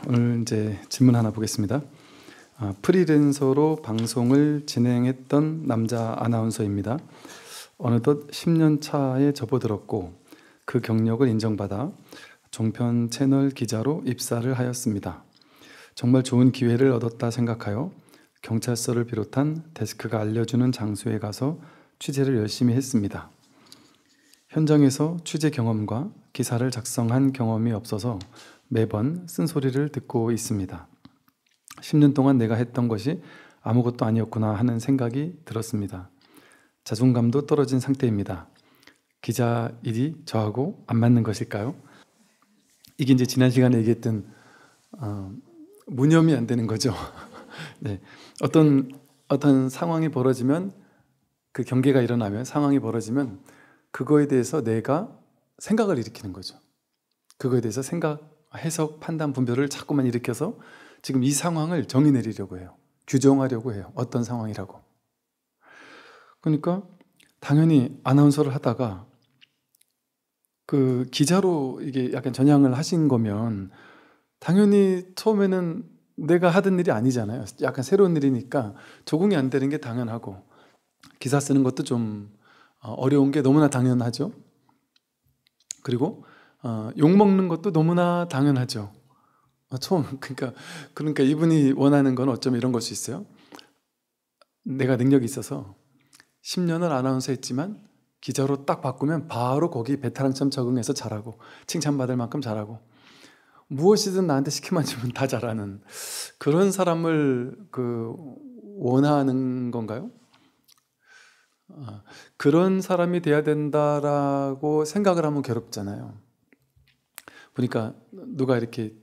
오늘 이제 질문 하나 보겠습니다. 프리랜서로 방송을 진행했던 남자 아나운서입니다. 어느덧 10년 차에 접어들었고 그 경력을 인정받아 종편 채널 기자로 입사를 하였습니다. 정말 좋은 기회를 얻었다 생각하여 경찰서를 비롯한 데스크가 알려주는 장소에 가서 취재를 열심히 했습니다. 현장에서 취재 경험과 기사를 작성한 경험이 없어서 매번 쓴소리를 듣고 있습니다. 10년 동안 내가 했던 것이 아무것도 아니었구나 하는 생각이 들었습니다. 자존감도 떨어진 상태입니다. 기자 일이 저하고 안 맞는 것일까요? 이게 이제 지난 시간에 얘기했던 무념이 안 되는 거죠. 네. 어떤 상황이 벌어지면, 그 경계가 일어나면, 상황이 벌어지면 그거에 대해서 내가 생각을 일으키는 거죠. 그거에 대해서 생각, 해석, 판단, 분별을 자꾸만 일으켜서 지금 이 상황을 정의 내리려고 해요. 규정하려고 해요. 어떤 상황이라고. 그러니까 당연히 아나운서를 하다가 그 기자로 이게 약간 전향을 하신 거면 당연히 처음에는 내가 하던 일이 아니잖아요. 약간 새로운 일이니까 적응이 안 되는 게 당연하고, 기사 쓰는 것도 좀 어려운 게 너무나 당연하죠. 그리고 욕먹는 것도 너무나 당연하죠. 처음 그러니까 이분이 원하는 건 어쩌면 이런 걸 수 있어요. 내가 능력이 있어서 10년을 아나운서 했지만 기자로 딱 바꾸면 바로 거기 베테랑처럼 적응해서 잘하고 칭찬받을 만큼 잘하고 무엇이든 나한테 시키만 주면 다 잘하는 그런 사람을 원하는 건가요? 그런 사람이 돼야 된다라고 생각을 하면 괴롭잖아요. 보니까 누가 이렇게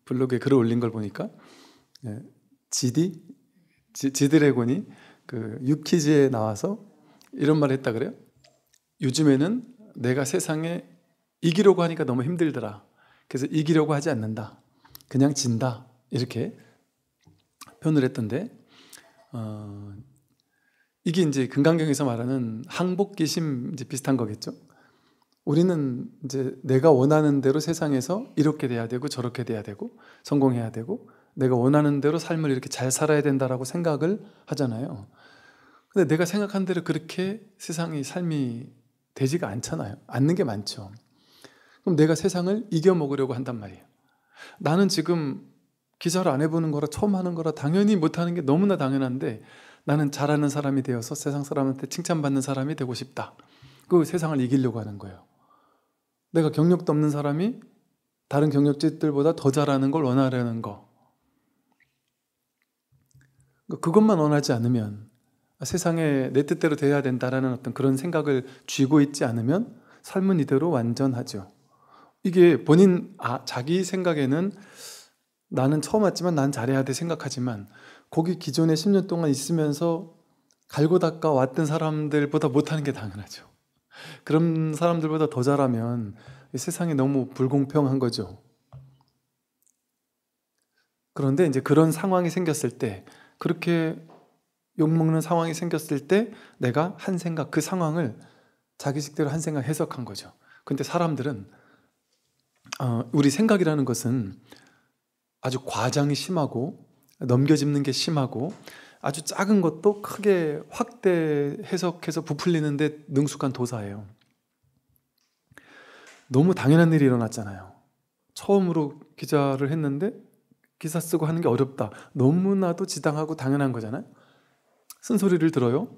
블로그에 글을 올린 걸 보니까 지드래곤이 그 유퀴즈에 나와서 이런 말을 했다 그래요. 요즘에는 내가 세상에 이기려고 하니까 너무 힘들더라. 그래서 이기려고 하지 않는다. 그냥 진다. 이렇게 표현을 했던데, 이게 이제 금강경에서 말하는 항복기심 이제 비슷한 거겠죠. 우리는 이제 내가 원하는 대로 세상에서 이렇게 돼야 되고 저렇게 돼야 되고 성공해야 되고 내가 원하는 대로 삶을 이렇게 잘 살아야 된다라고 생각을 하잖아요. 근데 내가 생각한 대로 그렇게 세상이 삶이 되지가 않잖아요. 않는 게 많죠. 그럼 내가 세상을 이겨먹으려고 한단 말이에요. 나는 지금 기자를 안 해보는 거라 처음 하는 거라 당연히 못하는 게 너무나 당연한데 나는 잘하는 사람이 되어서 세상 사람한테 칭찬받는 사람이 되고 싶다. 그 세상을 이기려고 하는 거예요. 내가 경력도 없는 사람이 다른 경력직들보다 더 잘하는 걸 원하려는 거. 그것만 원하지 않으면, 세상에 내 뜻대로 돼야 된다라는 어떤 그런 생각을 쥐고 있지 않으면 삶은 이대로 완전하죠. 이게 본인 자기 생각에는 나는 처음 왔지만 난 잘해야 돼 생각하지만 거기 기존에 10년 동안 있으면서 갈고 닦아 왔던 사람들보다 못하는 게 당연하죠. 그런 사람들보다 더 잘하면 세상이 너무 불공평한 거죠. 그런데 이제 그런 상황이 생겼을 때, 그렇게 욕먹는 상황이 생겼을 때 내가 한 생각, 그 상황을 자기식대로 한 생각 해석한 거죠. 근데 사람들은 우리 생각이라는 것은 아주 과장이 심하고 넘겨짚는 게 심하고 아주 작은 것도 크게 확대 해석해서 부풀리는데 능숙한 도사예요. 너무 당연한 일이 일어났잖아요. 처음으로 기자를 했는데 기사 쓰고 하는 게 어렵다. 너무나도 지당하고 당연한 거잖아요. 쓴소리를 들어요.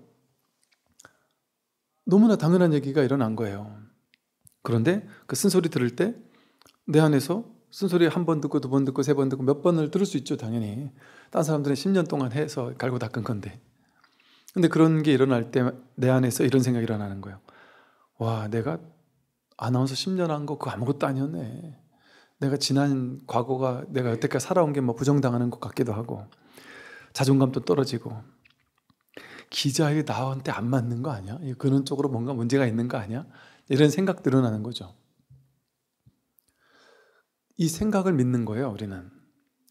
너무나 당연한 얘기가 일어난 거예요. 그런데 그 쓴소리 들을 때 내 안에서 쓴소리 한 번 듣고 두 번 듣고 세 번 듣고 몇 번을 들을 수 있죠. 당연히 딴 사람들은 10년 동안 해서 갈고 닦은 건데. 근데 그런 게 일어날 때 내 안에서 이런 생각이 일어나는 거예요. 와, 내가 아나운서 10년 한 거 그거 아무것도 아니었네. 내가 지난 과거가 내가 여태까지 살아온 게 뭐 부정당하는 것 같기도 하고 자존감도 떨어지고 기자에 나한테 안 맞는 거 아니야? 그런 쪽으로 뭔가 문제가 있는 거 아니야? 이런 생각들이 일어나는 거죠. 이 생각을 믿는 거예요. 우리는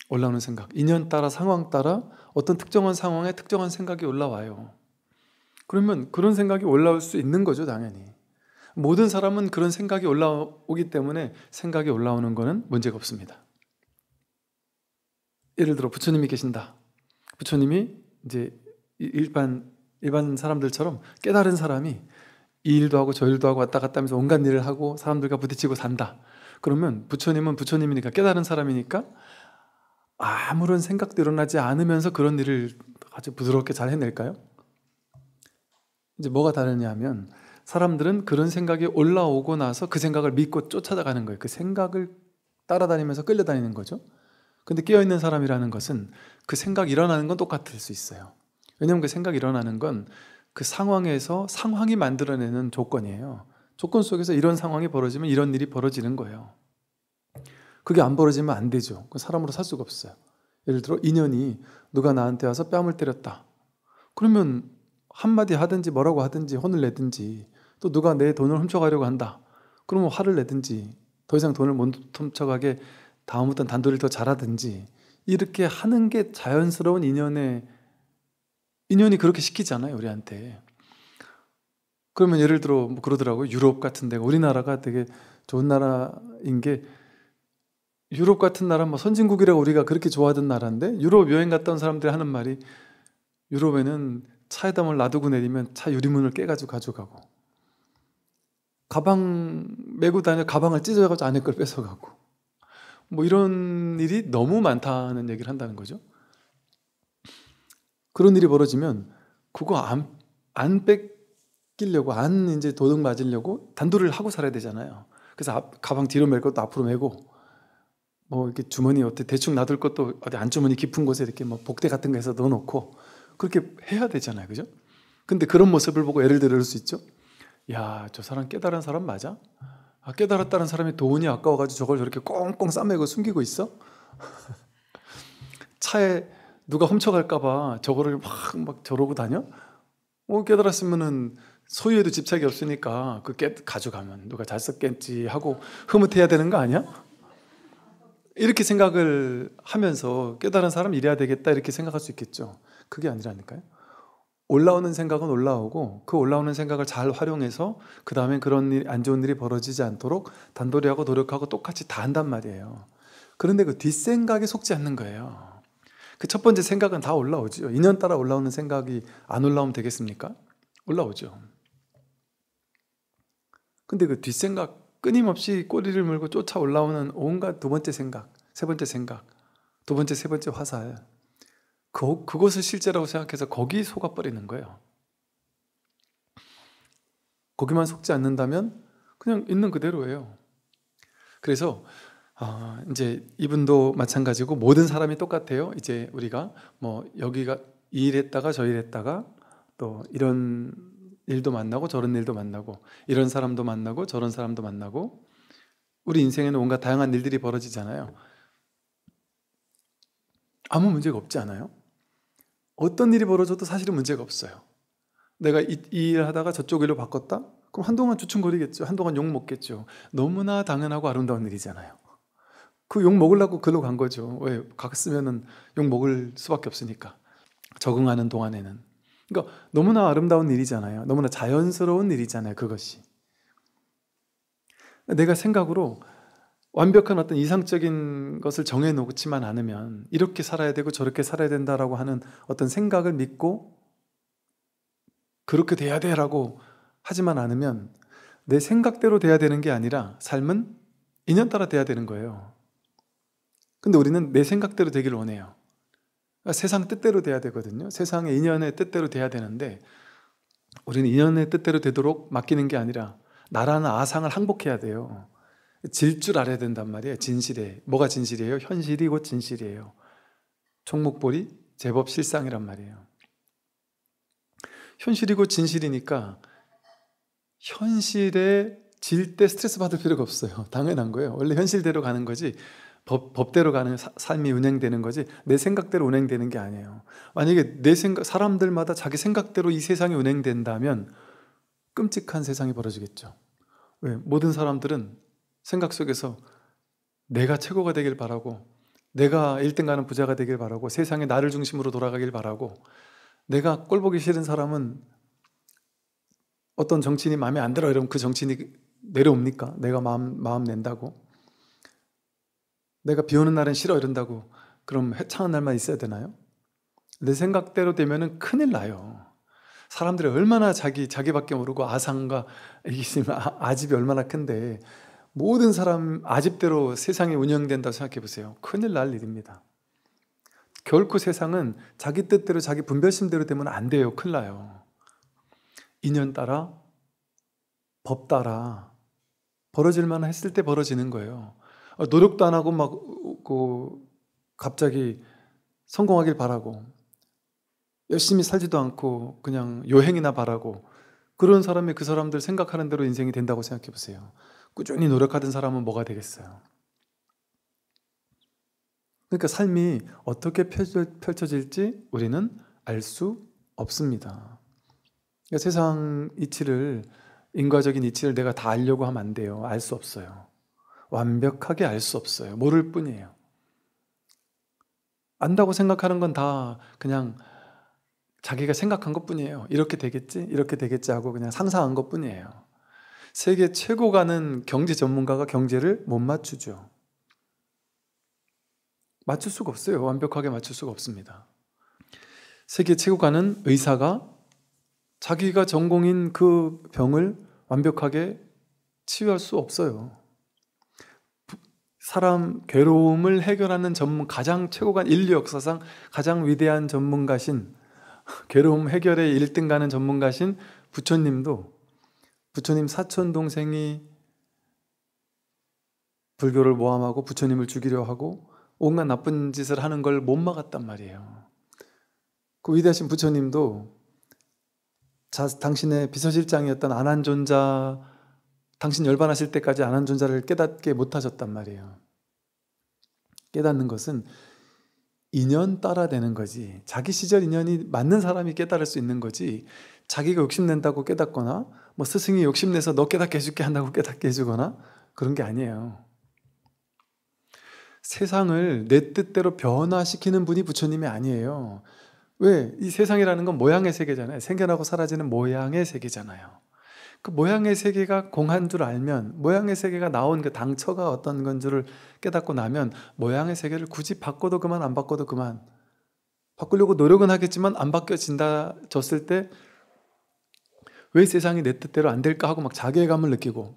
올라오는 생각, 인연 따라 상황 따라 어떤 특정한 상황에 특정한 생각이 올라와요. 그러면 그런 생각이 올라올 수 있는 거죠. 당연히 모든 사람은 그런 생각이 올라오기 때문에 생각이 올라오는 거는 문제가 없습니다. 예를 들어 부처님이 계신다. 부처님이 이제 일반 사람들처럼 깨달은 사람이 이 일도 하고 저 일도 하고 왔다 갔다 하면서 온갖 일을 하고 사람들과 부딪히고 산다. 그러면 부처님은 부처님이니까, 깨달은 사람이니까 아무런 생각도 일어나지 않으면서 그런 일을 아주 부드럽게 잘 해낼까요? 이제 뭐가 다르냐 하면, 사람들은 그런 생각이 올라오고 나서 그 생각을 믿고 쫓아가는 거예요. 그 생각을 따라다니면서 끌려다니는 거죠. 근데 깨어있는 사람이라는 것은 그 생각이 일어나는 건 똑같을 수 있어요. 왜냐하면 그 생각이 일어나는 건 그 상황에서 상황이 만들어내는 조건이에요. 조건 속에서 이런 상황이 벌어지면 이런 일이 벌어지는 거예요. 그게 안 벌어지면 안 되죠. 그 사람으로 살 수가 없어요. 예를 들어 인연이 누가 나한테 와서 뺨을 때렸다. 그러면 한마디 하든지 뭐라고 하든지 혼을 내든지, 또 누가 내 돈을 훔쳐가려고 한다. 그러면 화를 내든지, 더 이상 돈을 못 훔쳐가게 다음부터는 단도리를 더 잘하든지, 이렇게 하는 게 자연스러운 인연이 그렇게 시키잖아요, 우리한테. 그러면 예를 들어 뭐 그러더라고요. 유럽 같은 데가, 우리나라가 되게 좋은 나라인 게, 유럽 같은 나라, 뭐 선진국이라고 우리가 그렇게 좋아하던 나라인데, 유럽 여행 갔다 온 사람들이 하는 말이, 유럽에는 차에다 뭘 놔두고 내리면 차 유리문을 깨가지고 가져가고, 가방 메고 다녀 가방을 찢어가지고 안에 걸 뺏어가고, 뭐 이런 일이 너무 많다는 얘기를 한다는 거죠. 그런 일이 벌어지면 그거 안 뺏기려고, 안 이제 도둑 맞으려고 단도리를 하고 살아야 되잖아요. 그래서 가방 뒤로 멜 것도 앞으로 메고, 뭐 이렇게 주머니 어때 대충 놔둘 것도 어디 안주머니 깊은 곳에 이렇게 뭐 복대 같은 거 해서 넣어놓고 그렇게 해야 되잖아요, 그죠? 근데 그런 모습을 보고 예를 들을 수 있죠. 야, 저 사람 깨달은 사람 맞아? 아, 깨달았다는 사람이 돈이 아까워가지고 저걸 저렇게 꽁꽁 싸매고 숨기고 있어? 차에 누가 훔쳐갈까봐 저거를 막 저러고 다녀? 깨달았으면은 소유에도 집착이 없으니까 그 가져가면 누가 잘 썼겠지 하고 흐뭇해야 되는 거 아니야? 이렇게 생각을 하면서 깨달은 사람 이래야 되겠다 이렇게 생각할 수 있겠죠. 그게 아니라니까요. 올라오는 생각은 올라오고, 그 올라오는 생각을 잘 활용해서 그 다음에 그런 일, 안 좋은 일이 벌어지지 않도록 단도리하고 노력하고 똑같이 다 한단 말이에요. 그런데 그 뒷생각에 속지 않는 거예요. 그 첫 번째 생각은 다 올라오죠. 인연 따라 올라오는 생각이 안 올라오면 되겠습니까? 올라오죠. 근데 그 뒷생각, 끊임없이 꼬리를 물고 쫓아 올라오는 온갖 두 번째 생각, 세 번째 생각, 두 번째, 세 번째 화살, 그것을 실제라고 생각해서 거기 속아버리는 거예요. 거기만 속지 않는다면 그냥 있는 그대로예요. 그래서 이제 이분도 마찬가지고 모든 사람이 똑같아요. 이제 우리가 뭐 여기가 이 일 했다가 저 일 했다가 또 이런 일도 만나고 저런 일도 만나고, 이런 사람도 만나고 저런 사람도 만나고, 우리 인생에는 온갖 다양한 일들이 벌어지잖아요. 아무 문제가 없지 않아요? 어떤 일이 벌어져도 사실은 문제가 없어요. 내가 이 일을 하다가 저쪽 일로 바꿨다? 그럼 한동안 주춤거리겠죠. 한동안 욕 먹겠죠. 너무나 당연하고 아름다운 일이잖아요. 그 욕 먹으려고 글로 간 거죠. 왜? 갔으면은 욕 먹을 수밖에 없으니까. 적응하는 동안에는. 그러니까 너무나 아름다운 일이잖아요. 너무나 자연스러운 일이잖아요, 그것이. 내가 생각으로 완벽한 어떤 이상적인 것을 정해놓지만 않으면, 이렇게 살아야 되고 저렇게 살아야 된다라고 하는 어떤 생각을 믿고 그렇게 돼야 돼라고 하지만 않으면, 내 생각대로 돼야 되는 게 아니라 삶은 인연 따라 돼야 되는 거예요. 근데 우리는 내 생각대로 되기를 원해요. 그러니까 세상 뜻대로 돼야 되거든요. 세상의 인연의 뜻대로 돼야 되는데, 우리는 인연의 뜻대로 되도록 맡기는 게 아니라 나라는 아상을 항복해야 돼요. 질 줄 알아야 된단 말이에요. 진실에. 뭐가 진실이에요? 현실이 곧 진실이에요. 총목볼이 제법 실상이란 말이에요. 현실이고 진실이니까 현실에 질 때 스트레스 받을 필요가 없어요. 당연한 거예요. 원래 현실대로 가는 거지, 법대로 가는 삶이 운행되는 거지, 내 생각대로 운행되는 게 아니에요. 만약에 사람들마다 자기 생각대로 이 세상이 운행된다면 끔찍한 세상이 벌어지겠죠. 왜? 모든 사람들은 생각 속에서 내가 최고가 되길 바라고, 내가 1등 가는 부자가 되길 바라고, 세상에 나를 중심으로 돌아가길 바라고, 내가 꼴보기 싫은 사람은 어떤 정치인이 마음에 안 들어 이러면 그 정치인이 내려옵니까? 내가 마음 낸다고? 내가 비 오는 날은 싫어 이런다고 그럼 해창한 날만 있어야 되나요? 내 생각대로 되면은 큰일 나요. 사람들이 얼마나 자기밖에 모르고 아상과 아집이 얼마나 큰데 모든 사람 아집대로 세상이 운영된다고 생각해 보세요. 큰일 날 일입니다. 결코 세상은 자기 뜻대로 자기 분별심대로 되면 안 돼요. 큰일 나요. 인연 따라 법 따라 벌어질 만한 했을 때 벌어지는 거예요. 노력도 안 하고 갑자기 성공하길 바라고 열심히 살지도 않고 그냥 요행이나 바라고 그런 사람이 그 사람들 생각하는 대로 인생이 된다고 생각해 보세요. 꾸준히 노력하던 사람은 뭐가 되겠어요? 그러니까 삶이 어떻게 펼쳐질지 우리는 알 수 없습니다. 그러니까 세상 이치를, 인과적인 이치를 내가 다 알려고 하면 안 돼요. 알 수 없어요. 완벽하게 알 수 없어요. 모를 뿐이에요. 안다고 생각하는 건 다 그냥 자기가 생각한 것 뿐이에요. 이렇게 되겠지? 이렇게 되겠지 하고 그냥 상상한 것 뿐이에요. 세계 최고 가는 경제 전문가가 경제를 못 맞추죠. 맞출 수가 없어요. 완벽하게 맞출 수가 없습니다. 세계 최고 가는 의사가 자기가 전공인 그 병을 완벽하게 치유할 수 없어요. 사람 괴로움을 해결하는 가장 최고가 인류 역사상 가장 위대한 전문가신 괴로움 해결의 1등 가는 전문가신 부처님도 부처님 사촌 동생이 불교를 모함하고 부처님을 죽이려 하고 온갖 나쁜 짓을 하는 걸 못 막았단 말이에요. 그 위대하신 부처님도 당신의 비서실장이었던 안한존자, 당신 열반하실 때까지 안한존자를 깨닫게 못하셨단 말이에요. 깨닫는 것은 인연 따라 되는 거지, 자기 시절 인연이 맞는 사람이 깨달을 수 있는 거지, 자기가 욕심낸다고 깨닫거나 뭐 스승이 욕심내서 너 깨닫게 해줄게 한다고 깨닫게 해주거나 그런 게 아니에요. 세상을 내 뜻대로 변화시키는 분이 부처님이 아니에요. 왜? 이 세상이라는 건 모양의 세계잖아요. 생겨나고 사라지는 모양의 세계잖아요. 그 모양의 세계가 공한 줄 알면, 모양의 세계가 나온 그 당처가 어떤 건 줄을 깨닫고 나면 모양의 세계를 굳이 바꿔도 그만 안 바꿔도 그만, 바꾸려고 노력은 하겠지만 안 바뀌어졌을 때 왜 세상이 내 뜻대로 안 될까 하고 막 자괴감을 느끼고,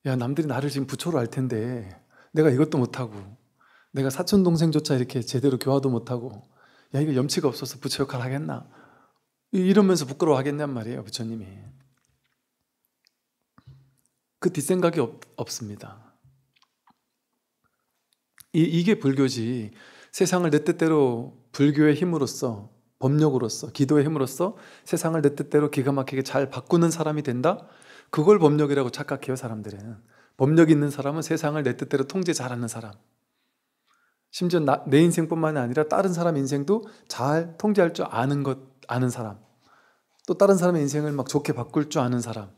야, 남들이 나를 지금 부처로 알 텐데 내가 이것도 못하고, 내가 사촌동생조차 이렇게 제대로 교화도 못하고, 야, 이거 염치가 없어서 부처 역할 하겠나, 이러면서 부끄러워하겠냔 말이에요. 부처님이 그 뒷생각이 없습니다. 이게 불교지. 세상을 내 뜻대로 불교의 힘으로써, 법력으로써, 기도의 힘으로써 세상을 내 뜻대로 기가 막히게 잘 바꾸는 사람이 된다? 그걸 법력이라고 착각해요. 사람들은. 법력 있는 사람은 세상을 내 뜻대로 통제 잘하는 사람, 심지어 내 인생뿐만 아니라 다른 사람 인생도 잘 통제할 줄 아는 사람, 또 다른 사람의 인생을 막 좋게 바꿀 줄 아는 사람,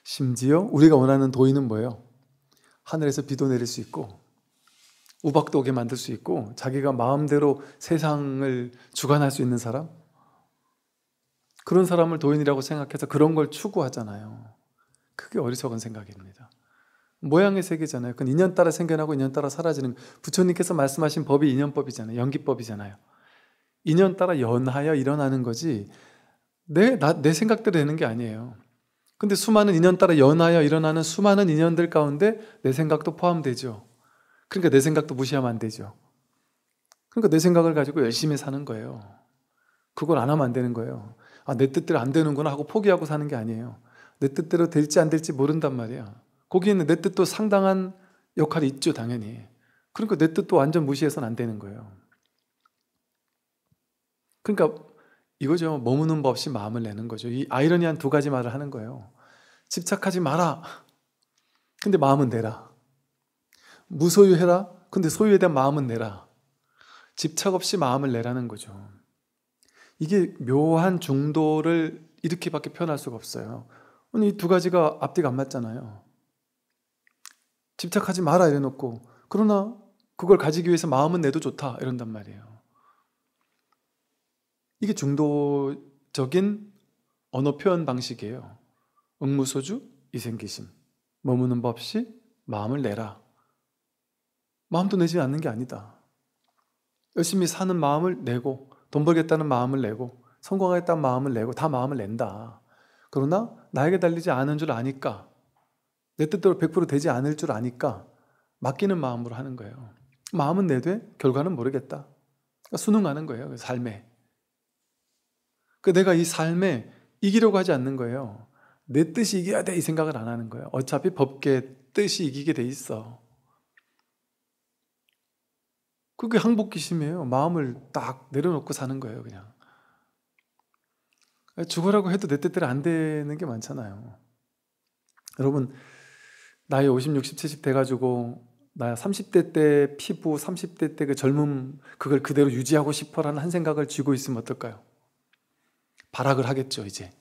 심지어 우리가 원하는 도의는 뭐예요? 하늘에서 비도 내릴 수 있고 우박도 오게 만들 수 있고 자기가 마음대로 세상을 주관할 수 있는 사람, 그런 사람을 도인이라고 생각해서 그런 걸 추구하잖아요. 그게 어리석은 생각입니다. 모양의 세계잖아요. 그건 인연 따라 생겨나고 인연 따라 사라지는, 부처님께서 말씀하신 법이 인연법이잖아요. 연기법이잖아요. 인연 따라 연하여 일어나는 거지 내 생각대로 되는 게 아니에요. 근데 수많은 인연 따라 연하여 일어나는 수많은 인연들 가운데 내 생각도 포함되죠. 그러니까 내 생각도 무시하면 안 되죠. 그러니까 내 생각을 가지고 열심히 사는 거예요. 그걸 안 하면 안 되는 거예요. 아, 내 뜻대로 안 되는구나 하고 포기하고 사는 게 아니에요. 내 뜻대로 될지 안 될지 모른단 말이야. 거기에는 내 뜻도 상당한 역할이 있죠, 당연히. 그러니까 내 뜻도 완전 무시해서는 안 되는 거예요. 그러니까 이거죠. 머무는 법 없이 마음을 내는 거죠. 이 아이러니한 두 가지 말을 하는 거예요. 집착하지 마라. 근데 마음은 내라. 무소유해라. 근데 소유에 대한 마음은 내라. 집착 없이 마음을 내라는 거죠. 이게 묘한 중도를 이렇게밖에 표현할 수가 없어요. 이 두 가지가 앞뒤가 안 맞잖아요. 집착하지 마라 이래놓고, 그러나 그걸 가지기 위해서 마음은 내도 좋다 이런단 말이에요. 이게 중도적인 언어 표현 방식이에요. 응무소주, 이생기심. 머무는 법 없이 마음을 내라. 마음도 내지 않는 게 아니다. 열심히 사는 마음을 내고, 돈 벌겠다는 마음을 내고, 성공하겠다는 마음을 내고, 다 마음을 낸다. 그러나 나에게 달리지 않은 줄 아니까, 내 뜻대로 100% 되지 않을 줄 아니까 맡기는 마음으로 하는 거예요. 마음은 내되 결과는 모르겠다. 그러니까 순응하는 거예요. 삶에. 내가 이 삶에 이기려고 하지 않는 거예요. 내 뜻이 이겨야 돼 이 생각을 안 하는 거예요. 어차피 법계 뜻이 이기게 돼 있어. 그게 항복기심이에요. 마음을 딱 내려놓고 사는 거예요. 그냥 죽으라고 해도 내 뜻대로 안 되는 게 많잖아요. 여러분, 나이 50, 60, 70 돼가지고 나 30대 때 피부, 30대 때 그 젊음, 그걸 그대로 유지하고 싶어라는 한 생각을 쥐고 있으면 어떨까요? 발악을 하겠죠. 이제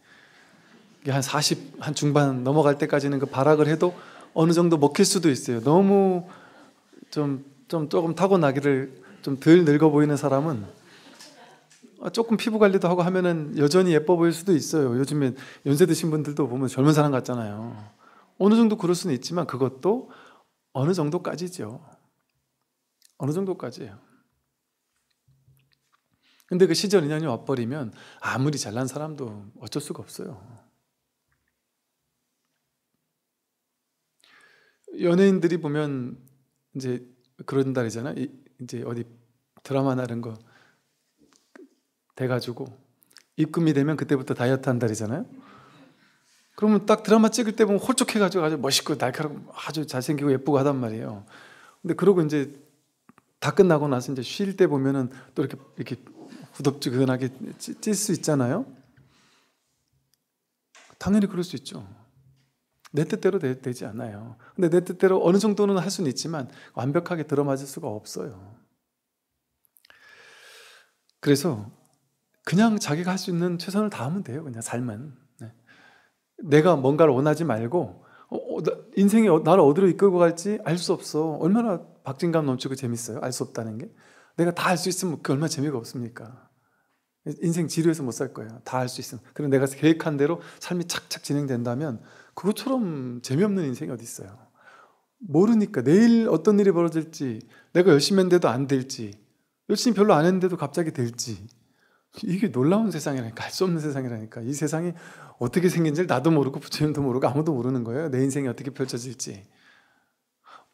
한 40, 한 중반 넘어갈 때까지는 그 발악을 해도 어느 정도 먹힐 수도 있어요. 너무 조금 타고나기를 좀 덜 늙어 보이는 사람은 조금 피부 관리도 하고 하면은 여전히 예뻐 보일 수도 있어요. 요즘에 연세 드신 분들도 보면 젊은 사람 같잖아요. 어느 정도 그럴 수는 있지만 그것도 어느 정도까지죠. 어느 정도까지예요. 근데 그 시절 인연이 와버리면 아무리 잘난 사람도 어쩔 수가 없어요. 연예인들이 보면 이제 그런 달이잖아. 이제 어디 드라마나 이런 거 돼가지고 입금이 되면 그때부터 다이어트 한 달이잖아요. 그러면 딱 드라마 찍을 때 보면 홀쭉해가지고 아주 멋있고 날카롭고 아주 잘생기고 예쁘고 하단 말이에요. 근데 그러고 이제 다 끝나고 나서 이제 쉴 때 보면은 또 이렇게 후덥지근하게 찔 수 있잖아요. 당연히 그럴 수 있죠. 내 뜻대로 되지 않아요. 근데 내 뜻대로 어느 정도는 할 수는 있지만 완벽하게 들어맞을 수가 없어요. 그래서 그냥 자기가 할 수 있는 최선을 다하면 돼요. 그냥 삶은. 네. 내가 뭔가를 원하지 말고 인생이 나를 어디로 이끌고 갈지 알 수 없어. 얼마나 박진감 넘치고 재밌어요. 알 수 없다는 게. 내가 다 할 수 있으면 그게 얼마나 재미가 없습니까? 인생 지루해서 못 살 거예요. 다 할 수 있으면. 그리고 내가 계획한 대로 삶이 착착 진행된다면 그것처럼 재미없는 인생이 어디 있어요. 모르니까 내일 어떤 일이 벌어질지, 내가 열심히 했는데도 안 될지, 열심히 별로 안 했는데도 갑자기 될지, 이게 놀라운 세상이라니까. 알 수 없는 세상이라니까. 이 세상이 어떻게 생긴지 나도 모르고 부처님도 모르고 아무도 모르는 거예요. 내 인생이 어떻게 펼쳐질지.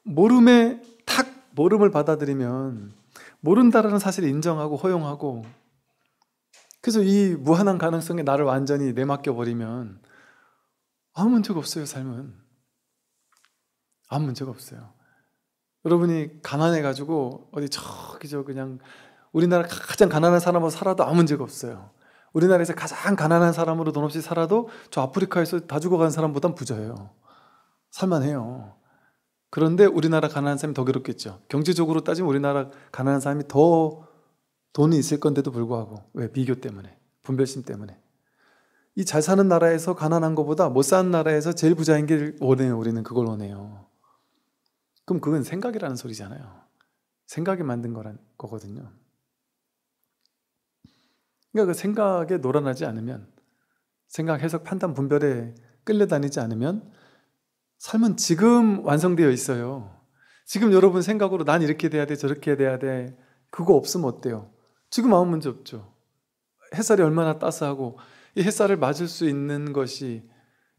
모름을 받아들이면 모른다라는 사실을 인정하고 허용하고, 그래서 이 무한한 가능성에 나를 완전히 내맡겨버리면 아무 문제가 없어요. 삶은 아무 문제가 없어요. 여러분이 가난해가지고 어디 저기 그냥 우리나라 가장 가난한 사람으로 살아도 아무 문제가 없어요. 우리나라에서 가장 가난한 사람으로 돈 없이 살아도 저 아프리카에서 다 죽어가는 사람보단 부자예요. 살만해요. 그런데 우리나라 가난한 사람이 더 괴롭겠죠. 경제적으로 따지면 우리나라 가난한 사람이 더 돈이 있을 건데도 불구하고. 왜? 비교 때문에, 분별심 때문에. 이 잘 사는 나라에서 가난한 것보다 못 사는 나라에서 제일 부자인 게 원해요. 우리는 그걸 원해요. 그럼 그건 생각이라는 소리잖아요. 생각이 만든 거거든요. 그러니까 그 생각에 놀아나지 않으면, 생각, 해석, 판단, 분별에 끌려다니지 않으면 삶은 지금 완성되어 있어요. 지금 여러분 생각으로 난 이렇게 돼야 돼, 저렇게 돼야 돼, 그거 없으면 어때요? 지금 아무 문제 없죠. 햇살이 얼마나 따스하고, 이 햇살을 맞을 수 있는 것이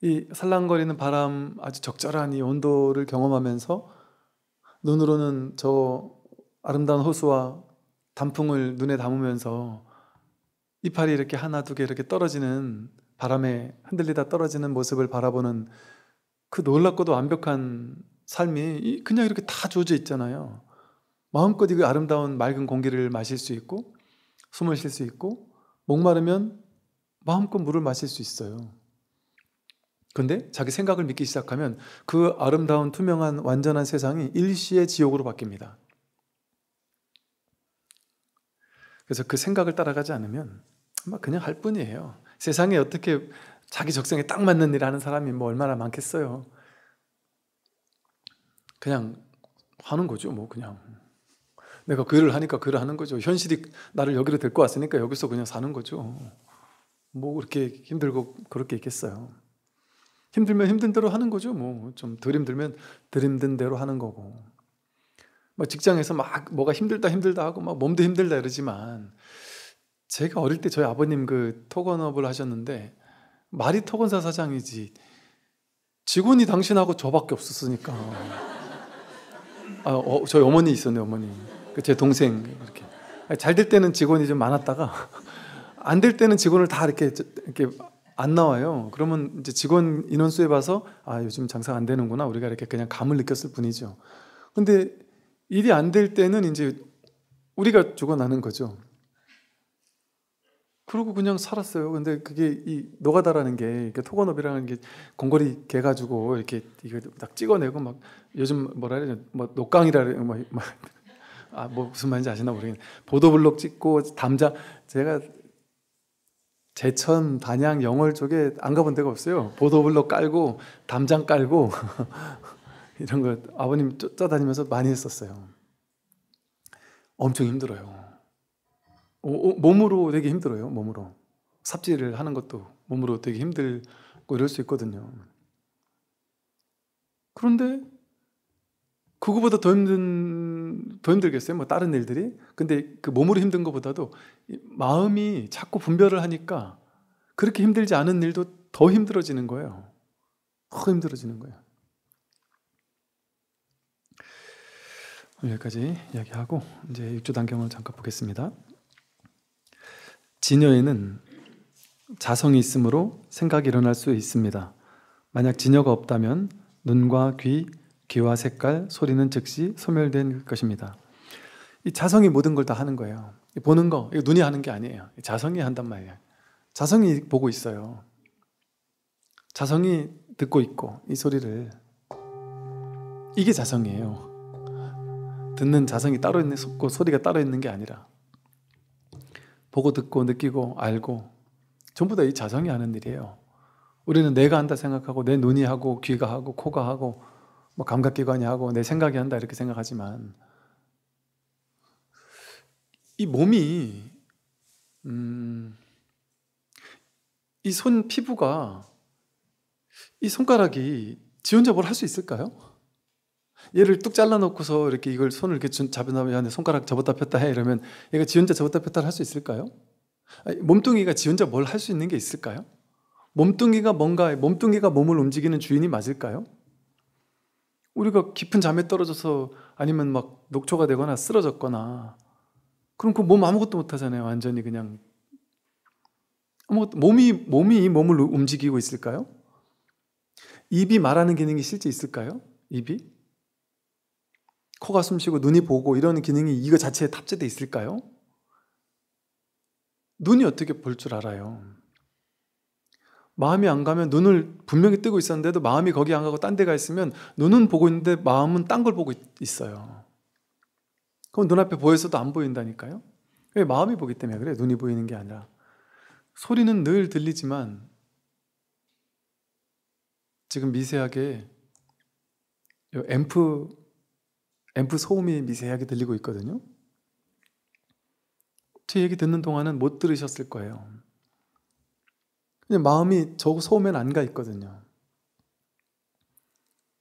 이 살랑거리는 바람, 아주 적절한 이 온도를 경험하면서 눈으로는 저 아름다운 호수와 단풍을 눈에 담으면서 이파리 이렇게 하나 두 개 이렇게 떨어지는, 바람에 흔들리다 떨어지는 모습을 바라보는 그 놀랍고도 완벽한 삶이 그냥 이렇게 다 주어져 있잖아요. 마음껏 이 아름다운 맑은 공기를 마실 수 있고, 숨을 쉴 수 있고, 목마르면 마음껏 물을 마실 수 있어요. 그런데 자기 생각을 믿기 시작하면 그 아름다운 투명한 완전한 세상이 일시에 지옥으로 바뀝니다. 그래서 그 생각을 따라가지 않으면 아마 그냥 할 뿐이에요. 세상에 어떻게 자기 적성에 딱 맞는 일을 하는 사람이 뭐 얼마나 많겠어요. 그냥 하는 거죠. 뭐 그냥 내가 그 일을 하니까 그 일을 하는 거죠. 현실이 나를 여기로 데리고 왔으니까 여기서 그냥 사는 거죠. 뭐 그렇게 힘들고 그렇게 있겠어요. 힘들면 힘든 대로 하는 거죠. 뭐 좀 덜 힘들면 덜 힘든 대로 하는 거고. 막 직장에서 막 뭐가 힘들다 하고 막 몸도 힘들다 이러지만, 제가 어릴 때 저희 아버님 그 토건업을 하셨는데 말이 토건사 사장이지 직원이 당신하고 저밖에 없었으니까. 저희 어머니 있었네, 어머니. 제 동생 이렇게 잘 될 때는 직원이 좀 많았다가 안 될 때는 직원을 다 이렇게 안 나와요. 그러면 이제 직원 인원수에 봐서 요즘 장사 안 되는구나, 우리가 이렇게 그냥 감을 느꼈을 뿐이죠. 근데 일이 안 될 때는 이제 우리가 죽어나는 거죠. 그러고 그냥 살았어요. 근데 그게 이 노가다라는 게, 토건업이라는 게 공거리 개 가지고 이렇게 이거 딱 찍어내고 막, 요즘 뭐라 그래야 되나, 뭐 녹강이라 그래요. 뭐 무슨 말인지 아시나 모르겠는데, 보도블록 찍고 담장, 제가 제천, 단양, 영월 쪽에 안 가본 데가 없어요. 보도블록 깔고 담장 깔고 이런 거 아버님 쫓아다니면서 많이 했었어요. 엄청 힘들어요. 몸으로 되게 힘들어요. 몸으로 삽질을 하는 것도 몸으로 되게 힘들고 이럴 수 있거든요. 그런데 그거보다 더 힘들겠어요, 뭐 다른 일들이. 근데 그 몸으로 힘든 것보다도 마음이 자꾸 분별을 하니까 그렇게 힘들지 않은 일도 더 힘들어지는 거예요. 더 힘들어지는 거예요. 여기까지 이야기하고 이제 육조단경을 잠깐 보겠습니다. 진여에는 자성이 있으므로 생각이 일어날 수 있습니다. 만약 진여가 없다면 눈과 귀와 색깔, 소리는 즉시 소멸된 것입니다. 이 자성이 모든 걸 다 하는 거예요. 보는 거, 이거 눈이 하는 게 아니에요. 자성이 한단 말이에요. 자성이 보고 있어요. 자성이 듣고 있고, 이 소리를, 이게 자성이에요. 듣는 자성이 따로 있는, 소리가 따로 있는 게 아니라 보고 듣고 느끼고 알고 전부 다 이 자성이 하는 일이에요. 우리는 내가 한다 생각하고, 내 눈이 하고 귀가 하고 코가 하고 뭐 감각기관이 하고 내 생각이 한다 이렇게 생각하지만, 이 몸이 이 손 피부가, 이 손가락이 지 혼자 뭘 할 수 있을까요? 얘를 뚝 잘라놓고서 이렇게 이걸 손을 이렇게 잡으면 손가락 접었다 폈다 해 이러면 얘가 지 혼자 접었다 폈다 할 수 있을까요? 몸뚱이가 지 혼자 뭘 할 수 있는 게 있을까요? 몸뚱이가 몸을 움직이는 주인이 맞을까요? 우리가 깊은 잠에 떨어져서 아니면 막 녹초가 되거나 쓰러졌거나 그럼 그 몸 아무것도 못 하잖아요. 완전히 그냥 아무것도, 몸이 이 몸을 움직이고 있을까요? 입이 말하는 기능이 실제 있을까요? 입이? 코가 숨쉬고 눈이 보고 이런 기능이 이거 자체에 탑재되어 있을까요? 눈이 어떻게 볼 줄 알아요? 마음이 안 가면, 눈을 분명히 뜨고 있었는데도 마음이 거기 안 가고 딴 데 가 있으면 눈은 보고 있는데 마음은 딴 걸 보고 있어요. 그럼 눈앞에 보여서도 안 보인다니까요? 왜? 마음이 보기 때문에 그래요. 눈이 보이는 게 아니라. 소리는 늘 들리지만 지금 미세하게 앰프 소음이 미세하게 들리고 있거든요. 제 얘기 듣는 동안은 못 들으셨을 거예요. 그냥 마음이 저 소음엔 안 가 있거든요.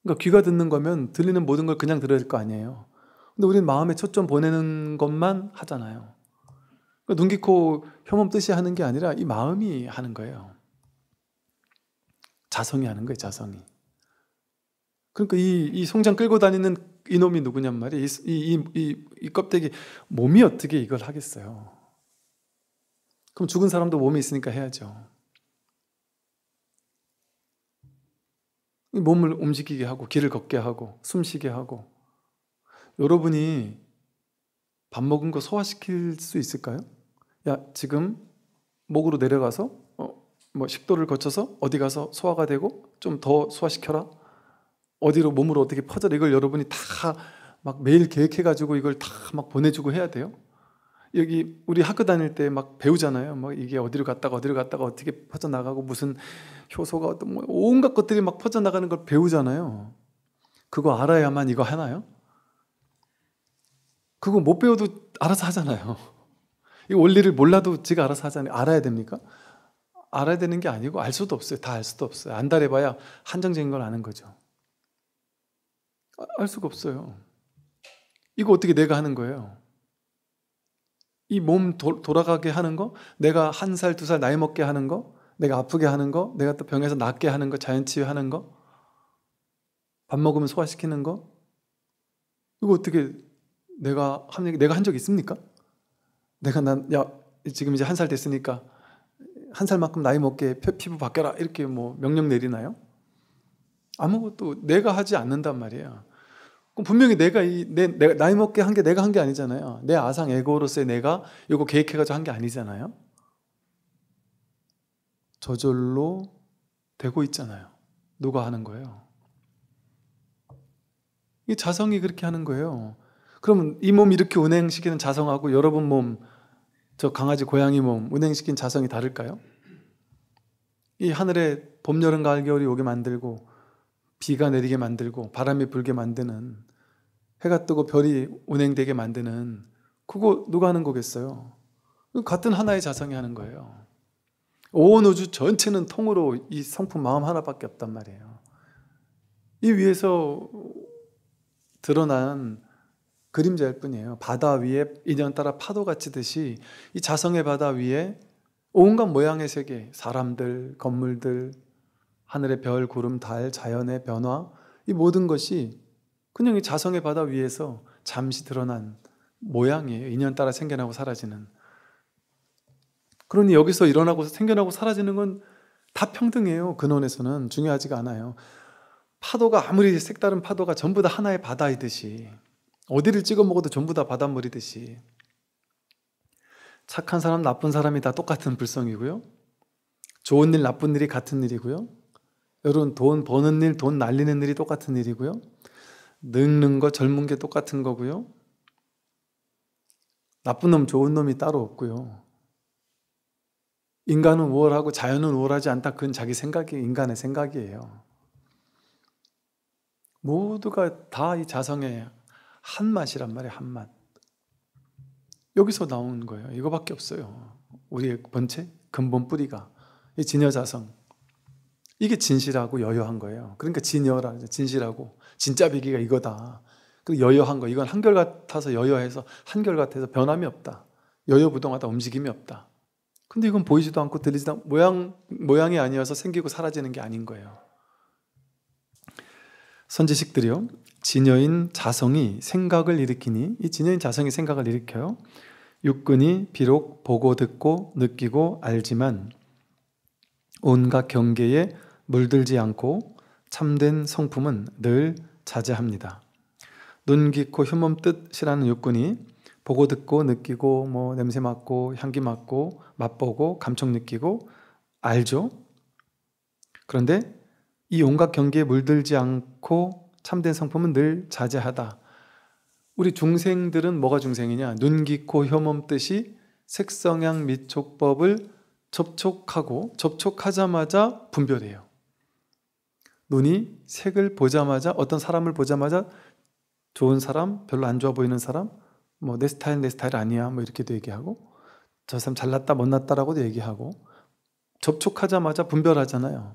그러니까 귀가 듣는 거면 들리는 모든 걸 그냥 들어야 될 거 아니에요. 근데 우리는 마음에 초점 보내는 것만 하잖아요. 그러니까 눈, 귀, 코, 혀몸 뜻이 하는 게 아니라 이 마음이 하는 거예요. 자성이 하는 거예요, 자성이. 그러니까 이 송장 끌고 다니는 이놈이 누구냔 말이에요. 이 껍데기, 몸이 어떻게 이걸 하겠어요? 그럼 죽은 사람도 몸이 있으니까 해야죠. 이 몸을 움직이게 하고 길을 걷게 하고 숨 쉬게 하고. 여러분이 밥 먹은 거 소화시킬 수 있을까요? 야, 지금 목으로 내려가서 뭐 식도를 거쳐서 어디 가서 소화가 되고 좀 더 소화시켜라. 어디로 몸으로 어떻게 퍼져라. 이걸 여러분이 다 막 매일 계획해가지고 이걸 다 막 보내주고 해야 돼요. 여기 우리 학교 다닐 때 막 배우잖아요. 막 이게 어디로 갔다가 어떻게 퍼져나가고 무슨 효소가 어떤 뭐 온갖 것들이 막 퍼져나가는 걸 배우잖아요. 그거 알아야만 이거 하나요? 그거 못 배워도 알아서 하잖아요. 이 원리를 몰라도 지가 알아서 하잖아요. 알아야 됩니까? 알아야 되는 게 아니고 알 수도 없어요. 다 알 수도 없어요. 안달해봐야 한정적인 걸 아는 거죠. 알 수가 없어요. 이거 어떻게 내가 하는 거예요? 이 몸 돌아가게 하는 거, 내가 1살, 2살 나이 먹게 하는 거, 내가 아프게 하는 거, 내가 또 병에서 낫게 하는 거, 자연치유하는 거, 밥 먹으면 소화시키는 거, 이거 어떻게 내가 한 적 있습니까? 지금 이제 1살 됐으니까 1살만큼 나이 먹게 피부 바뀌어라 이렇게 뭐 명령 내리나요? 아무것도 내가 하지 않는단 말이에요. 그럼 분명히 내가 나이 먹게 한 게 내가 한 게 아니잖아요. 내 아상 에고로서의 내가 이거 계획해가지고 한 게 아니잖아요. 저절로 되고 있잖아요. 누가 하는 거예요? 이 자성이 그렇게 하는 거예요. 그러면 이 몸 이렇게 운행시키는 자성하고 여러분 몸, 저 강아지 고양이 몸 운행시킨 자성이 다를까요? 이 하늘에 봄, 여름, 가을, 겨울이 오게 만들고 비가 내리게 만들고 바람이 불게 만드는, 해가 뜨고 별이 운행되게 만드는, 그거 누가 하는 거겠어요? 같은 하나의 자성이 하는 거예요. 온 우주 전체는 통으로 이 성품 마음 하나밖에 없단 말이에요. 이 위에서 드러난 그림자일 뿐이에요. 바다 위에 인연 따라 파도가 치듯이 이 자성의 바다 위에 온갖 모양의 세계, 사람들, 건물들, 하늘의 별, 구름, 달, 자연의 변화, 이 모든 것이 그냥 이 자성의 바다 위에서 잠시 드러난 모양이에요. 인연 따라 생겨나고 사라지는. 그러니 여기서 일어나고 생겨나고 사라지는 건 다 평등해요. 근원에서는 중요하지가 않아요. 파도가 아무리 색다른 파도가 전부 다 하나의 바다이듯이, 어디를 찍어 먹어도 전부 다 바닷물이듯이, 착한 사람, 나쁜 사람이 다 똑같은 불성이고요. 좋은 일, 나쁜 일이 같은 일이고요. 여러분 돈 버는 일, 돈 날리는 일이 똑같은 일이고요. 늙는 거, 젊은 게 똑같은 거고요. 나쁜 놈, 좋은 놈이 따로 없고요. 인간은 우월하고 자연은 우월하지 않다. 그건 자기 생각이, 인간의 생각이에요. 모두가 다 이 자성의 한 맛이란 말이에요. 한 맛. 여기서 나온 거예요. 이거밖에 없어요. 우리의 본체, 근본 뿌리가 이 진여자성. 이게 진실하고 여여한 거예요. 그러니까 진여라, 진실하고 진짜비기가 이거다. 그리고 여여한 거, 이건 한결같아서 여여해서 한결같아서 변함이 없다. 여여부동하다, 움직임이 없다. 근데 이건 보이지도 않고 들리지도 않고 모양이 아니어서 생기고 사라지는 게 아닌 거예요. 선지식들이요, 진여인 자성이 생각을 일으키니, 이 진여인 자성이 생각을 일으켜요. 육근이 비록 보고 듣고 느끼고 알지만 온갖 경계에 물들지 않고 참된 성품은 늘 자제합니다. 눈, 귀, 코, 흉몸, 뜻이라는 육근이 보고 듣고 느끼고 뭐 냄새 맡고 향기 맡고 맛보고 감촉 느끼고 알죠. 그런데 이 온갖 경계에 물들지 않고 참된 성품은 늘 자제하다. 우리 중생들은 뭐가 중생이냐? 눈, 귀, 코, 흉몸, 뜻이 색성향 및 촉법을 접촉하자마자 분별해요. 눈이 색을 보자마자, 어떤 사람을 보자마자 좋은 사람, 별로 안 좋아 보이는 사람, 뭐 내 스타일 아니야, 뭐 이렇게도 얘기하고, 저 사람 잘났다 못났다라고도 얘기하고, 접촉하자마자 분별하잖아요.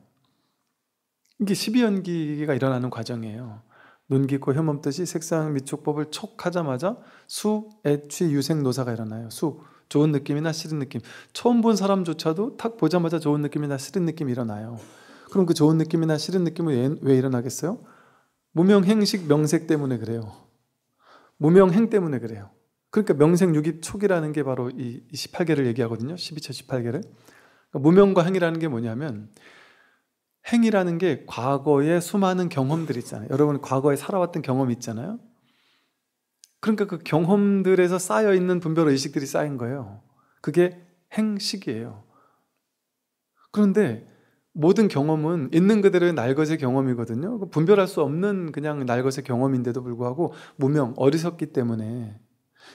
이게 12연기가 일어나는 과정이에요. 눈, 귀, 코, 흉몸, 뜻이 색상 및 촉법을 촉하자마자 수, 애취, 유생, 노사가 일어나요. 수, 좋은 느낌이나 싫은 느낌. 처음 본 사람조차도 탁 보자마자 좋은 느낌이나 싫은 느낌이 일어나요. 그럼 그 좋은 느낌이나 싫은 느낌은 왜 일어나겠어요? 무명행식 명색 때문에 그래요. 무명행 때문에 그래요. 그러니까 명색육입 촉이라는 게 바로 이 18개를 얘기하거든요. 12처 18개를. 그러니까 무명과 행이라는 게 뭐냐면, 행이라는 게 과거의 수많은 경험들 있잖아요. 여러분 과거에 살아왔던 경험이 있잖아요. 그러니까 그 경험들에서 쌓여있는 분별 의식들이 쌓인 거예요. 그게 행식이에요. 그런데 모든 경험은 있는 그대로의 날것의 경험이거든요. 분별할 수 없는 그냥 날것의 경험인데도 불구하고 무명, 어리석기 때문에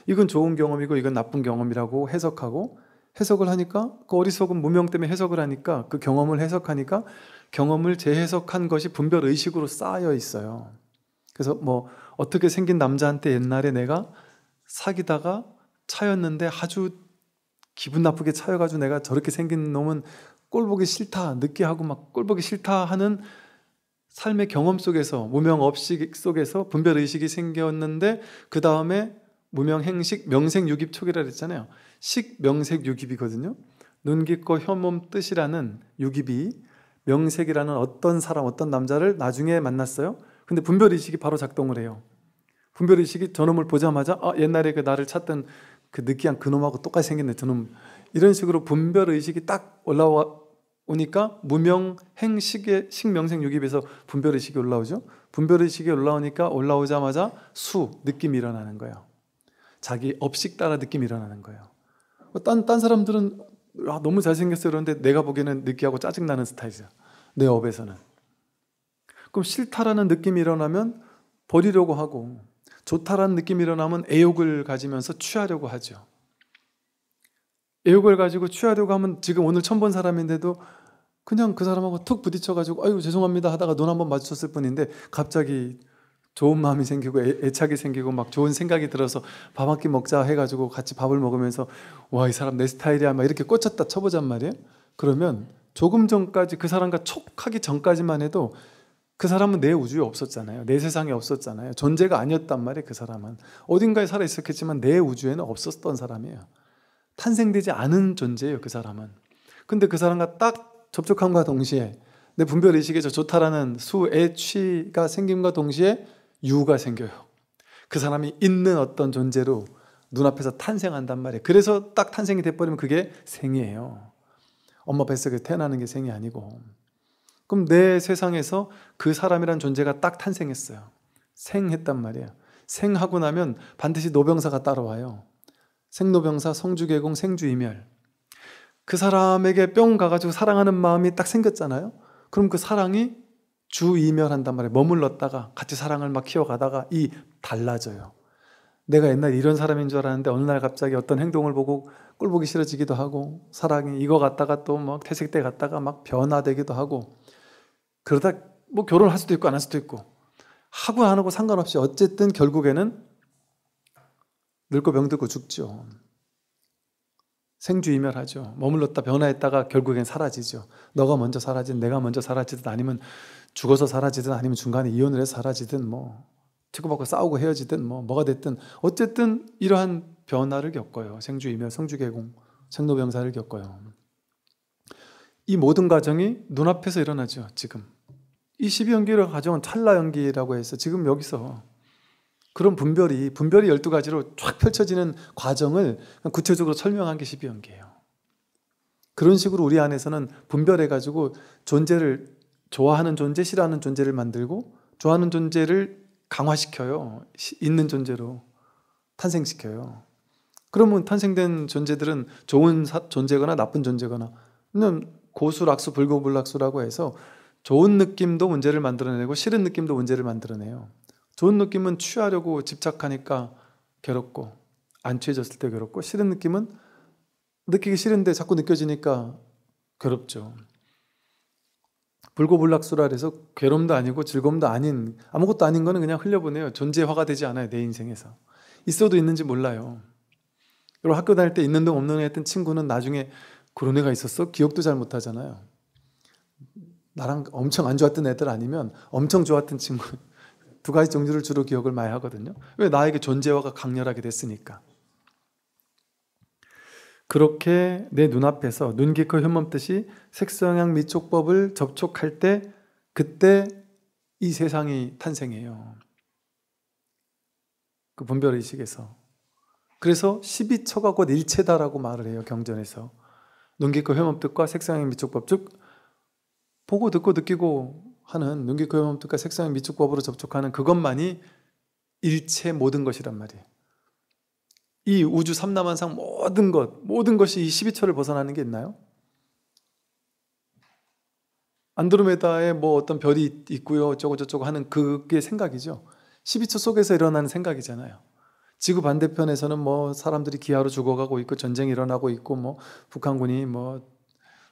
이건 좋은 경험이고 이건 나쁜 경험이라고 해석을 하니까, 그 어리석은 무명 때문에 해석을 하니까, 그 경험을 해석하니까 경험을 재해석한 것이 분별 의식으로 쌓여 있어요. 그래서 뭐 어떻게 생긴 남자한테 옛날에 내가 사귀다가 차였는데 아주 기분 나쁘게 차여가지고 내가 저렇게 생긴 놈은 꼴보기 싫다, 느끼하고 막 꼴보기 싫다 하는 삶의 경험 속에서, 무명업식 속에서 분별의식이 생겼는데, 그 다음에 무명행식, 명색유깁촉이라 그랬잖아요. 식명색유깁이거든요. 눈, 귀, 코, 혀, 몸, 뜻이라는 유깁이 명색이라는 어떤 사람, 어떤 남자를 나중에 만났어요. 근데 분별의식이 바로 작동을 해요. 분별의식이 저놈을 보자마자 옛날에 그 나를 찾던 그 느끼한 그놈하고 똑같이 생겼네, 저놈. 이런 식으로 분별의식이 딱 올라오니까 무명행식의 식명색유깁에서 분별의식이 올라오죠. 분별의식이 올라오니까 올라오자마자 느낌이 일어나는 거예요. 자기 업식 따라 느낌이 일어나는 거예요. 딴 사람들은 너무 잘생겼어요 그런데 내가 보기에는 느끼하고 짜증나는 스타일이죠. 내 업에서는. 그럼 싫다라는 느낌이 일어나면 버리려고 하고, 좋다라는 느낌이 일어나면 애욕을 가지면서 취하려고 하죠. 애욕을 가지고 취하려고 하면 지금 오늘 처음 본 사람인데도 그냥 그 사람하고 툭 부딪혀가지고 아유 죄송합니다 하다가 눈 한번 마주쳤을 뿐인데 갑자기 좋은 마음이 생기고 애착이 생기고 막 좋은 생각이 들어서 밥 한 끼 먹자 해가지고 같이 밥을 먹으면서 와, 이 사람 내 스타일이야 막 이렇게 꽂혔다 쳐보잔 말이에요. 그러면 조금 전까지 그 사람과 촉하기 전까지만 해도 그 사람은 내 우주에 없었잖아요. 내 세상에 없었잖아요. 존재가 아니었단 말이에요. 그 사람은 어딘가에 살아 있었겠지만 내 우주에는 없었던 사람이에요. 탄생되지 않은 존재예요. 그 사람은. 근데 그 사람과 딱 접촉함과 동시에 내 분별의식에서 좋다라는 애취가 생김과 동시에 유가 생겨요. 그 사람이 있는 어떤 존재로 눈앞에서 탄생한단 말이에요. 그래서 딱 탄생이 돼버리면 그게 생이에요. 엄마 뱃속에 태어나는 게 생이 아니고. 그럼 내 세상에서 그 사람이란 존재가 딱 탄생했어요. 생했단 말이에요. 생하고 나면 반드시 노병사가 따라와요. 생로병사, 성주개공, 생주이멸. 그 사람에게 뿅 가가지고 사랑하는 마음이 딱 생겼잖아요. 그럼 그 사랑이 주이멸한단 말이에요. 머물렀다가 같이 사랑을 막 키워가다가 달라져요. 내가 옛날에 이런 사람인 줄 알았는데 어느 날 갑자기 어떤 행동을 보고 꼴보기 싫어지기도 하고, 사랑이 이거 갔다가 또 막 태색대 갔다가 막 변화되기도 하고, 그러다 뭐 결혼할 수도 있고 안 할 수도 있고, 하고 안 하고 상관없이 어쨌든 결국에는 늙고 병들고 죽죠. 생주이멸하죠. 머물렀다 변화했다가 결국엔 사라지죠. 너가 먼저 사라지든 내가 먼저 사라지든 아니면 죽어서 사라지든 아니면 중간에 이혼을 해서 사라지든 뭐 치고받고 싸우고 헤어지든 뭐가 됐든 어쨌든 이러한 변화를 겪어요. 생주이멸, 성주개공, 생로병사를 겪어요. 이 모든 과정이 눈앞에서 일어나죠. 지금 이 12연기의 과정은 찰나연기라고 해서 지금 여기서 그런 분별이 12가지로 쫙 펼쳐지는 과정을 구체적으로 설명한 게 12연기예요. 그런 식으로 우리 안에서는 분별해가지고 존재를, 좋아하는 존재, 싫어하는 존재를 만들고 좋아하는 존재를 강화시켜요. 있는 존재로 탄생시켜요. 그러면 탄생된 존재들은 좋은 존재거나 나쁜 존재거나, 고수락수 불고불락수라고 해서 좋은 느낌도 문제를 만들어내고 싫은 느낌도 문제를 만들어내요. 좋은 느낌은 취하려고 집착하니까 괴롭고, 안 취해졌을 때 괴롭고, 싫은 느낌은 느끼기 싫은데 자꾸 느껴지니까 괴롭죠. 불고불락수라 해서 괴로움도 아니고 즐거움도 아닌, 아무것도 아닌 거는 그냥 흘려보내요. 존재화가 되지 않아요. 내 인생에서. 있어도 있는지 몰라요. 여러분 학교 다닐 때 있는 둥 없는 둥 했던 친구는 나중에 그런 애가 있었어? 기억도 잘 못하잖아요. 나랑 엄청 안 좋았던 애들 아니면 엄청 좋았던 친구, 두 가지 종류를 주로 기억을 많이 하거든요. 왜? 나에게 존재화가 강렬하게 됐으니까. 그렇게 내 눈앞에서 눈, 귀, 코, 혀몸 뜻이 색성향 미촉법을 접촉할 때, 그때 이 세상이 탄생해요. 그 분별의식에서. 그래서 12처가 곧 일체다라고 말을 해요. 경전에서. 눈, 귀, 코, 혀몸 뜻과 색성향 미촉법, 즉 보고 듣고 느끼고 하는 눈, 귀, 코, 혀몸 뜻과 색성향 미촉법으로 접촉하는 그것만이 일체 모든 것이란 말이에요. 이 우주 삼라만상 모든 것이 이 12처를 벗어나는 게 있나요? 안드로메다에 뭐 어떤 별이 있고요 어쩌고 저쩌고 하는 그게 생각이죠. 12처 속에서 일어나는 생각이잖아요. 지구 반대편에서는 뭐 사람들이 기아로 죽어가고 있고 전쟁이 일어나고 있고 뭐 북한군이 뭐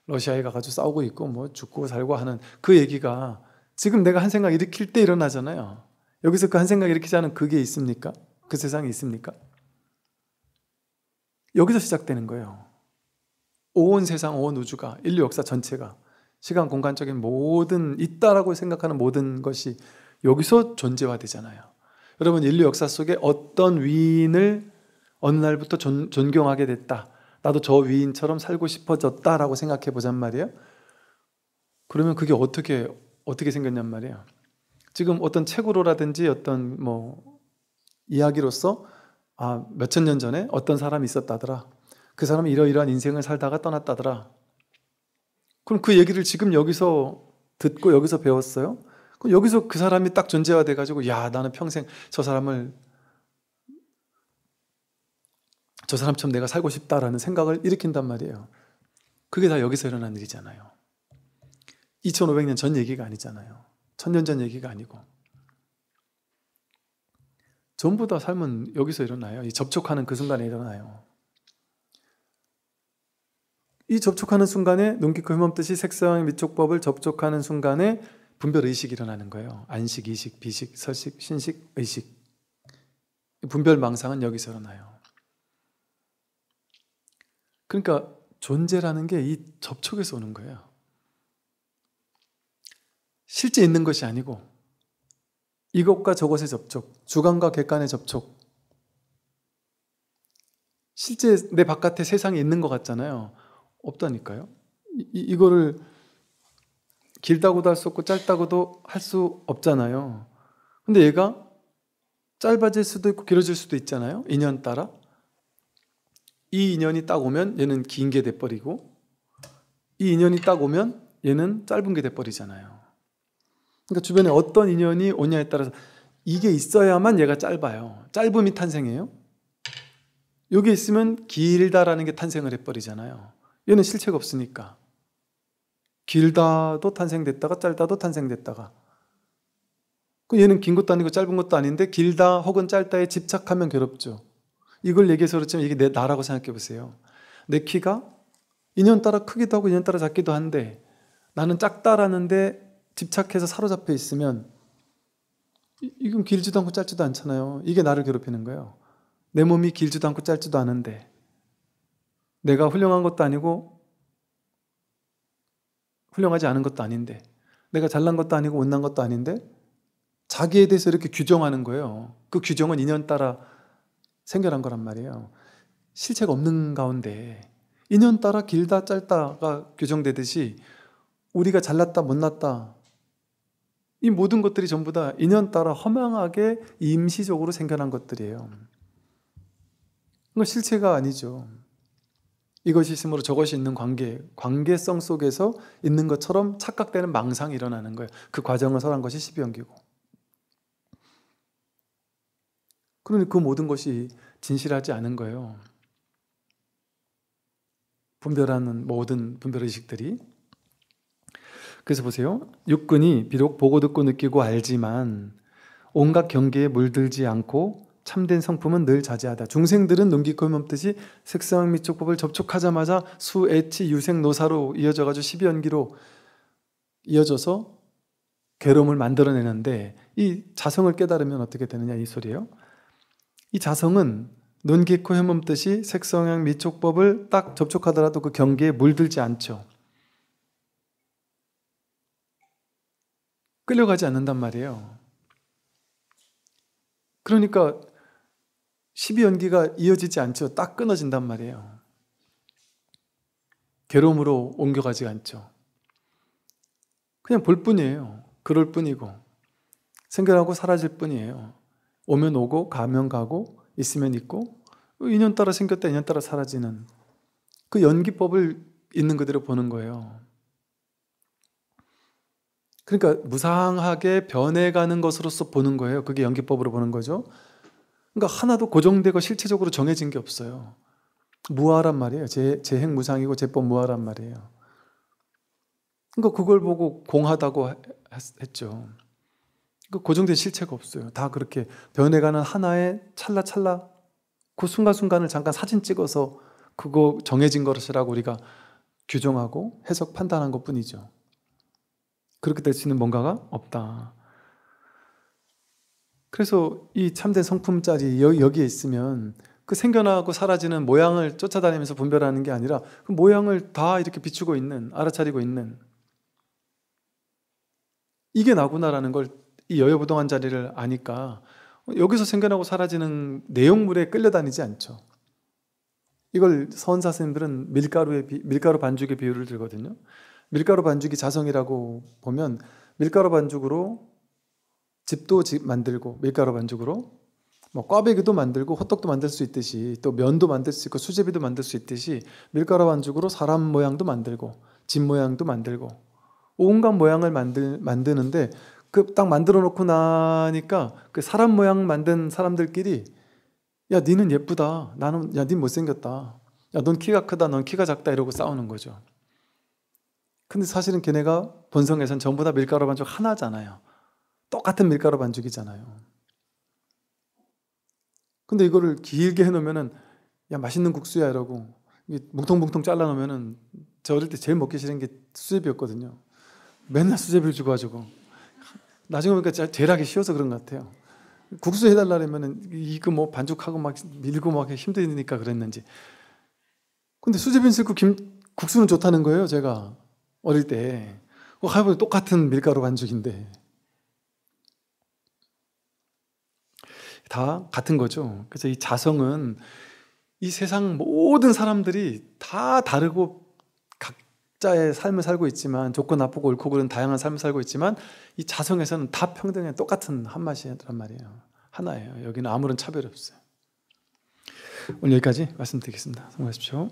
러시아에 가가지고 싸우고 있고 뭐 죽고 살고 하는 그 얘기가 지금 내가 한 생각 일으킬 때 일어나잖아요. 여기서 그 한 생각 일으키지 않은 그게 있습니까? 그 세상에 있습니까? 여기서 시작되는 거예요. 온 세상, 온 우주가, 인류 역사 전체가, 시간 공간적인 모든 있다라고 생각하는 모든 것이 여기서 존재화되잖아요. 여러분, 인류 역사 속에 어떤 위인을 어느 날부터 존경하게 됐다, 나도 저 위인처럼 살고 싶어졌다라고 생각해 보잔 말이에요. 그러면 그게 어떻게 생겼냔 말이에요. 지금 어떤 책으로라든지 어떤 이야기로서 몇천 년 전에 어떤 사람이 있었다더라, 그 사람이 이러이러한 인생을 살다가 떠났다더라. 그럼 그 얘기를 지금 여기서 듣고 여기서 배웠어요? 그럼 여기서 그 사람이 딱 존재화돼 가지고, 야, 나는 평생 저 사람처럼 내가 살고 싶다라는 생각을 일으킨단 말이에요. 그게 다 여기서 일어난 일이잖아요. 2500년 전 얘기가 아니잖아요. 1000년 전 얘기가 아니고. 전부 다 삶은 여기서 일어나요. 이 접촉하는 그 순간에 일어나요. 이 접촉하는 순간에 눈, 귀, 코, 흠없듯이 색상, 미촉법을 접촉하는 순간에 분별의식이 일어나는 거예요. 안식, 이식, 비식, 서식, 신식, 의식. 분별망상은 여기서 일어나요. 그러니까 존재라는 게 이 접촉에서 오는 거예요. 실제 있는 것이 아니고 이것과 저것의 접촉, 주관과 객관의 접촉. 실제 내 바깥에 세상에 있는 것 같잖아요. 없다니까요. 이거를 길다고도 할 수 없고 짧다고도 할 수 없잖아요. 근데 얘가 짧아질 수도 있고 길어질 수도 있잖아요. 인연 따라. 이 인연이 딱 오면 얘는 긴 게 돼버리고, 이 인연이 딱 오면 얘는 짧은 게 돼버리잖아요. 그러니까 주변에 어떤 인연이 오냐에 따라서 이게 있어야만 얘가 짧아요. 짧음이 탄생해요. 여기 있으면 길다라는 게 탄생을 해버리잖아요. 얘는 실체가 없으니까. 길다도 탄생됐다가 짧다도 탄생됐다가. 얘는 긴 것도 아니고 짧은 것도 아닌데 길다 혹은 짧다에 집착하면 괴롭죠. 이걸 얘기해서 그렇지만 이게 나라고 생각해 보세요. 내 키가 인연 따라 크기도 하고 인연 따라 작기도 한데 나는 작다라는데 집착해서 사로잡혀 있으면 이건 길지도 않고 짧지도 않잖아요. 이게 나를 괴롭히는 거예요. 내 몸이 길지도 않고 짧지도 않은데, 내가 훌륭한 것도 아니고 훌륭하지 않은 것도 아닌데, 내가 잘난 것도 아니고 못난 것도 아닌데 자기에 대해서 이렇게 규정하는 거예요. 그 규정은 인연 따라 생겨난 거란 말이에요. 실체가 없는 가운데 인연 따라 길다 짧다가 규정되듯이 우리가 잘났다 못났다, 이 모든 것들이 전부 다 인연 따라 허망하게 임시적으로 생겨난 것들이에요. 그건 실체가 아니죠. 이것이 있으므로 저것이 있는 관계성 속에서 있는 것처럼 착각되는 망상이 일어나는 거예요. 그 과정을 설한 것이 12연기고. 그러니 그 모든 것이 진실하지 않은 거예요. 분별하는 모든 분별의식들이. 그래서 보세요. 육근이 비록 보고 듣고 느끼고 알지만 온갖 경계에 물들지 않고 참된 성품은 늘 자제하다. 중생들은 눈, 귀, 코, 흠없듯이 색상, 미촉법을 접촉하자마자 수, 애치, 유생, 노사로 이어져가지고 12연기로 이어져서 괴로움을 만들어내는데, 이 자성을 깨달으면 어떻게 되느냐 이 소리예요. 이 자성은 눈, 귀, 코, 흠없듯이 색성향, 미촉법을 딱 접촉하더라도 그 경계에 물들지 않죠. 끌려가지 않는단 말이에요. 그러니까 12연기가 이어지지 않죠. 딱 끊어진단 말이에요. 괴로움으로 옮겨가지 않죠. 그냥 볼 뿐이에요. 그럴 뿐이고 생겨나고 사라질 뿐이에요. 오면 오고 가면 가고 있으면 있고, 인연 따라 생겼다 인연 따라 사라지는 그 연기법을 있는 그대로 보는 거예요. 그러니까 무상하게 변해가는 것으로서 보는 거예요. 그게 연기법으로 보는 거죠. 그러니까 하나도 고정되고 실체적으로 정해진 게 없어요. 무아란 말이에요. 재행무상이고 재법무아란 말이에요. 그러니까 그걸 보고 공하다고 했죠. 그러니까 고정된 실체가 없어요. 다 그렇게 변해가는 하나의 찰나찰나, 그 순간순간을 잠깐 사진 찍어서 그거 정해진 것이라고 우리가 규정하고 해석 판단한 것뿐이죠. 그렇게 될 수 있는 뭔가가 없다. 그래서 이 참된 성품짜리 여기에 있으면 그 생겨나고 사라지는 모양을 쫓아다니면서 분별하는 게 아니라 그 모양을 다 이렇게 비추고 있는, 알아차리고 있는, 이게 나구나라는 걸 이 여여부동한 자리를 아니까 여기서 생겨나고 사라지는 내용물에 끌려다니지 않죠. 이걸 서원사 선생님들은 밀가루 반죽의 비유를 들거든요. 밀가루 반죽이 자성이라고 보면 밀가루 반죽으로 집도 만들고, 밀가루 반죽으로 뭐 꽈배기도 만들고 호떡도 만들 수 있듯이, 또 면도 만들 수 있고 수제비도 만들 수 있듯이 밀가루 반죽으로 사람 모양도 만들고 집 모양도 만들고 온갖 모양을 만드는데, 그 딱 만들어 놓고 나니까 그 사람 모양 만든 사람들끼리 야 니는 예쁘다, 나는 야 니 못생겼다, 야 넌 키가 크다, 넌 키가 작다, 이러고 싸우는 거죠. 근데 사실은 걔네가 본성에선 전부 다 밀가루 반죽 하나잖아요. 똑같은 밀가루 반죽이잖아요. 근데 이거를 길게 해놓으면은 야 맛있는 국수야 이러고, 뭉텅뭉텅 잘라놓으면은, 저 어릴 때 제일 먹기 싫은 게 수제비였거든요. 맨날 수제비를 주고 가지고, 나중에 보니까 제일 하기 쉬워서 그런 것 같아요. 국수 해달라면은 이거 뭐 반죽하고 막 밀고 막 힘드니까 그랬는지. 근데 수제비는 싫고 국수는 좋다는 거예요. 제가 어릴 때 하여튼 똑같은 밀가루 반죽인데 다 같은 거죠. 그래서 이 자성은 이 세상 모든 사람들이 다 다르고 각자의 삶을 살고 있지만, 좋고 나쁘고 옳고 그른 다양한 삶을 살고 있지만, 이 자성에서는 다 평등해, 똑같은 한 맛이란 말이에요. 하나예요. 여기는 아무런 차별이 없어요. 오늘 여기까지 말씀드리겠습니다. 수고하십시오.